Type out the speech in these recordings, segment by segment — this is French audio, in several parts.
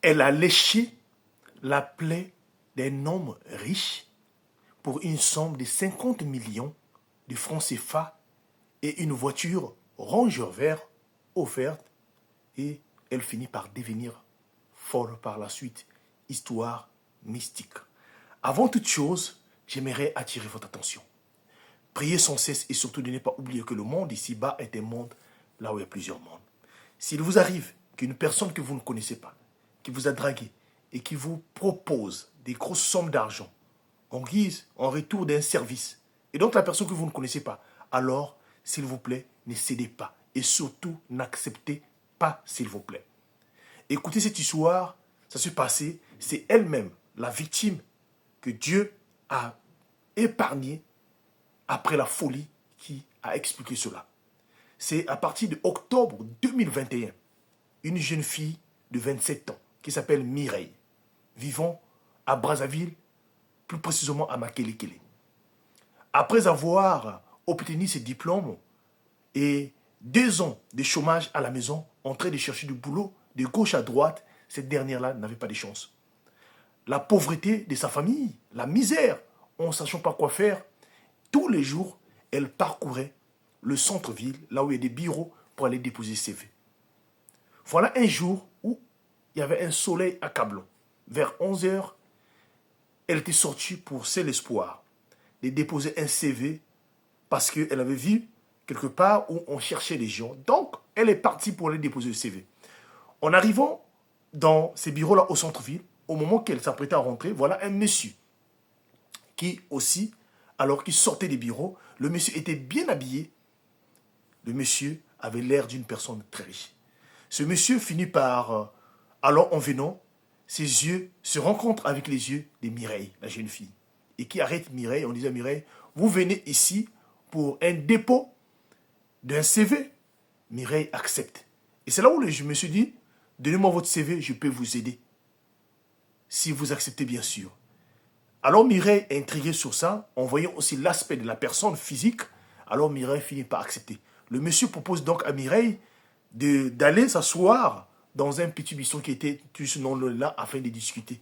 Elle a léché la plaie d'un homme riche pour une somme de 50 millions de francs CFA et une voiture Range Rover offerte, et elle finit par devenir folle par la suite. Histoire mystique. Avant toute chose, j'aimerais attirer votre attention. Priez sans cesse et surtout de ne pas oublier que le monde ici-bas est un monde là où il y a plusieurs mondes. S'il vous arrive qu'une personne que vous ne connaissez pas, qui vous a dragué et qui vous propose des grosses sommes d'argent en guise, en retour d'un service, et donc la personne que vous ne connaissez pas, alors, s'il vous plaît, ne cédez pas. Et surtout, n'acceptez pas, s'il vous plaît. Écoutez cette histoire, ça s'est passé, c'est elle-même, la victime, que Dieu a épargnée après la folie qui a expliqué cela. C'est à partir de octobre 2021, une jeune fille de 27 ans qui s'appelle Mireille, vivant à Brazzaville, plus précisément à Makelekele. Après avoir obtenu ses diplômes et 2 ans de chômage à la maison, en train de chercher du boulot de gauche à droite, cette dernière-là n'avait pas de chance. La pauvreté de sa famille, la misère, en ne sachant pas quoi faire, tous les jours, elle parcourait le centre-ville, là où il y a des bureaux, pour aller déposer ses CV. Voilà un jour où il y avait un soleil accablant. Vers 11 heures, elle était sortie pour seul espoir de déposer un CV parce qu'elle avait vu quelque part où on cherchait des gens. Donc, elle est partie pour aller déposer le CV. En arrivant dans ces bureaux-là au centre-ville, au moment qu'elle s'apprêtait à rentrer, voilà un monsieur qui aussi, alors qu'il sortait des bureaux, le monsieur était bien habillé. Le monsieur avait l'air d'une personne très riche. Ce monsieur finit par, alors en venant, ses yeux se rencontrent avec les yeux de Mireille, la jeune fille, et qui arrête Mireille en disant: Mireille, vous venez ici pour un dépôt d'un CV. Mireille accepte. Et c'est là où je me suis dit: donnez-moi votre CV, je peux vous aider. Si vous acceptez, bien sûr. Alors Mireille, intriguée sur ça, en voyant aussi l'aspect de la personne physique, alors Mireille finit par accepter. Le monsieur propose donc à Mireille d'aller s'asseoir dans un petit bistrot qui était tout ce nom-là afin de discuter.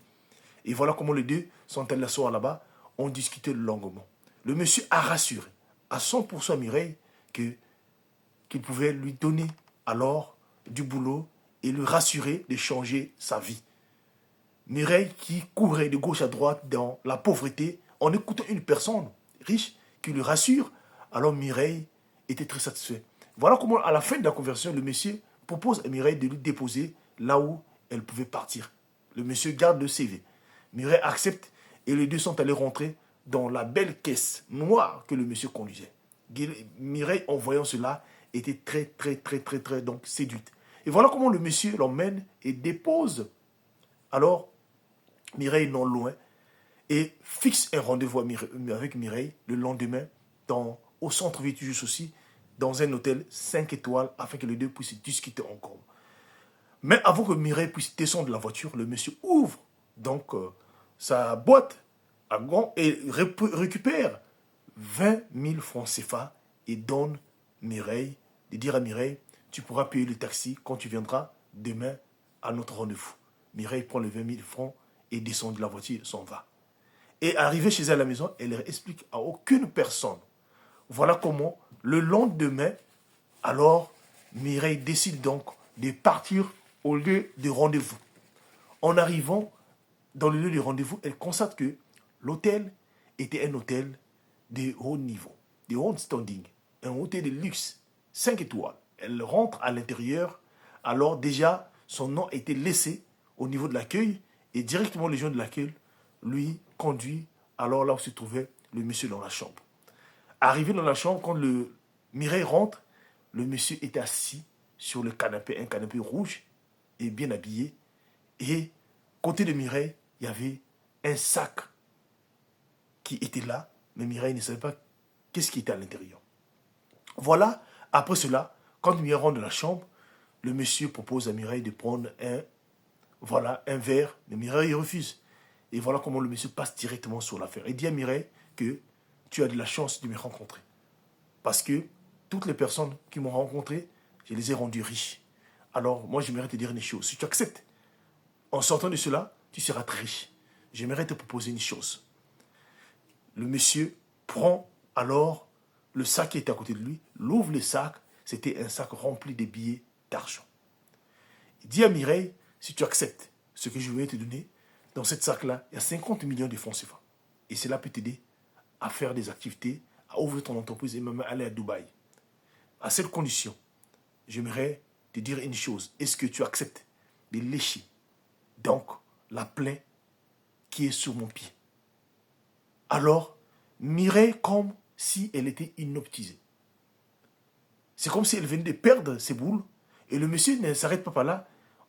Et voilà comment les deux sont allés s'asseoir là-bas, ont discuté longuement. Le monsieur a rassuré à 100% Mireille qu'il pouvait lui donner alors du boulot et lui rassurer de changer sa vie. Mireille qui courait de gauche à droite dans la pauvreté en écoutant une personne riche qui lui rassure, alors Mireille était très satisfait. Voilà comment à la fin de la conversation, le monsieur propose à Mireille de lui déposer là où elle pouvait partir. Le monsieur garde le CV. Mireille accepte et les deux sont allés rentrer dans la belle caisse noire que le monsieur conduisait. Mireille, en voyant cela, était très donc séduite. Et voilà comment le monsieur l'emmène et dépose alors Mireille non loin et fixe un rendez-vous avec Mireille le lendemain au centre-ville juste aussi, dans un hôtel 5 étoiles afin que les deux puissent discuter encore. Mais avant que Mireille puisse descendre de la voiture, le monsieur ouvre donc sa boîte à gants et récupère 20 000 francs CFA et donne Mireille, de dire à Mireille: tu pourras payer le taxi quand tu viendras demain à notre rendez-vous. Mireille prend les 20 000 francs et descend de la voiture, s'en va. Et arrivée chez elle à la maison, elle explique à aucune personne. Voilà comment, le lendemain, alors, Mireille décide donc de partir au lieu de rendez-vous. En arrivant dans le lieu de rendez-vous, elle constate que l'hôtel était un hôtel de haut niveau, de haut standing, un hôtel de luxe, 5 étoiles. Elle rentre à l'intérieur, alors déjà, son nom était laissé au niveau de l'accueil, et directement les gens de l'accueil lui conduit alors là où se trouvait le monsieur dans la chambre. Arrivé dans la chambre, quand le Mireille rentre, le monsieur était assis sur le canapé, un canapé rouge et bien habillé. Et côté de Mireille, il y avait un sac qui était là, mais Mireille ne savait pas qu'est-ce qui était à l'intérieur. Voilà, après cela, quand Mireille rentre dans la chambre, le monsieur propose à Mireille de prendre un verre, mais Mireille refuse. Et voilà comment le monsieur passe directement sur l'affaire. Il dit à Mireille que tu as de la chance de me rencontrer. Parce que toutes les personnes qui m'ont rencontré, je les ai rendues riches. Alors, moi, j'aimerais te dire une chose. Si tu acceptes En sortant de cela, tu seras très riche. J'aimerais te proposer une chose. Le monsieur prend alors le sac qui était à côté de lui, l'ouvre le sac, c'était un sac rempli de billets d'argent. Il dit à Mireille, si tu acceptes ce que je vais te donner, dans cette sac-là, il y a 50 millions de francs CFA. Et cela peut t'aider à faire des activités, à ouvrir ton entreprise et même aller à Dubaï. À cette condition, j'aimerais te dire une chose. Est-ce que tu acceptes de lécher donc la plaie qui est sur mon pied? Alors, Mireille comme si elle était inoptisée. C'est comme si elle venait de perdre ses boules et le monsieur ne s'arrête pas par là.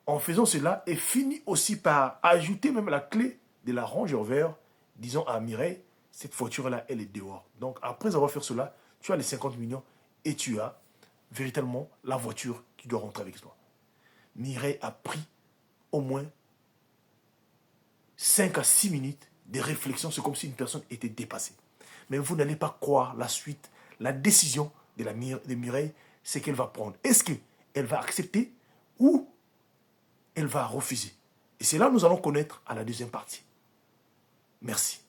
En faisant cela, et finit aussi par ajouter même la clé de la Range Rover, disant à Mireille, cette voiture-là, elle est dehors. Donc, après avoir fait cela, tu as les 50 millions et tu as véritablement la voiture qui doit rentrer avec toi. Mireille a pris au moins 5 à 6 minutes de réflexion. C'est comme si une personne était dépassée. Mais vous n'allez pas croire la suite, la décision de Mireille, c'est qu'elle va prendre. Est-ce qu'elle va accepter ou elle va refuser? Et c'est là que nous allons connaître à la deuxième partie. Merci.